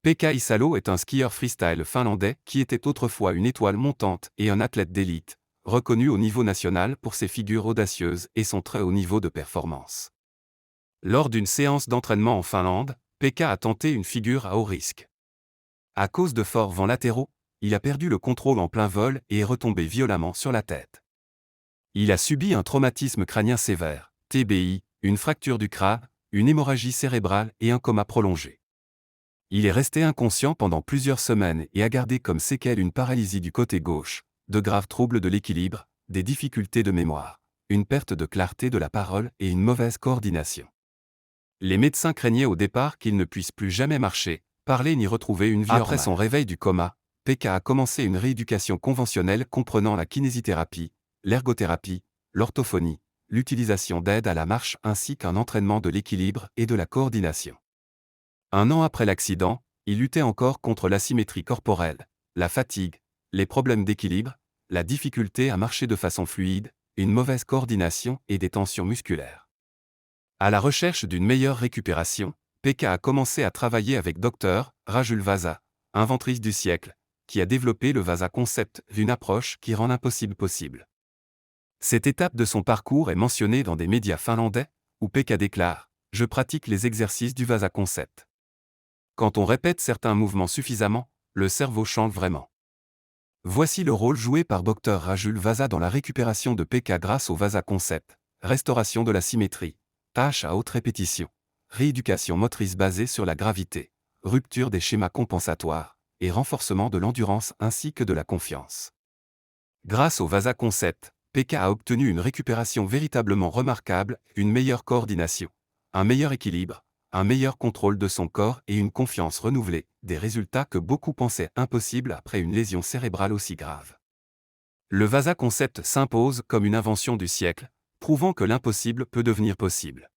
Pekka Isalo est un skieur freestyle finlandais qui était autrefois une étoile montante et un athlète d'élite, reconnu au niveau national pour ses figures audacieuses et son très haut niveau de performance. Lors d'une séance d'entraînement en Finlande, Pekka a tenté une figure à haut risque. À cause de forts vents latéraux, il a perdu le contrôle en plein vol et est retombé violemment sur la tête. Il a subi un traumatisme crânien sévère, TBI, une fracture du crâne, une hémorragie cérébrale et un coma prolongé. Il est resté inconscient pendant plusieurs semaines et a gardé comme séquelle une paralysie du côté gauche, de graves troubles de l'équilibre, des difficultés de mémoire, une perte de clarté de la parole et une mauvaise coordination. Les médecins craignaient au départ qu'il ne puisse plus jamais marcher, parler ni retrouver une vie normale. Après son réveil du coma, Pekka a commencé une rééducation conventionnelle comprenant la kinésithérapie, l'ergothérapie, l'orthophonie, l'utilisation d'aides à la marche ainsi qu'un entraînement de l'équilibre et de la coordination. Un an après l'accident, il luttait encore contre l'asymétrie corporelle, la fatigue, les problèmes d'équilibre, la difficulté à marcher de façon fluide, une mauvaise coordination et des tensions musculaires. À la recherche d'une meilleure récupération, Pekka a commencé à travailler avec Dr. Rajul Vasa, inventrice du siècle, qui a développé le Vasa Concept, une approche qui rend l'impossible possible. Cette étape de son parcours est mentionnée dans des médias finlandais, où Pekka déclare « Je pratique les exercices du Vasa Concept ». Quand on répète certains mouvements suffisamment, le cerveau change vraiment. Voici le rôle joué par Dr. Rajul Vasa dans la récupération de Pekka grâce au Vasa Concept, restauration de la symétrie, tâches à haute répétition, rééducation motrice basée sur la gravité, rupture des schémas compensatoires, et renforcement de l'endurance ainsi que de la confiance. Grâce au Vasa Concept, Pekka a obtenu une récupération véritablement remarquable, une meilleure coordination, un meilleur équilibre, un meilleur contrôle de son corps et une confiance renouvelée, des résultats que beaucoup pensaient impossibles après une lésion cérébrale aussi grave. Le Vasa Concept s'impose comme une invention du siècle, prouvant que l'impossible peut devenir possible.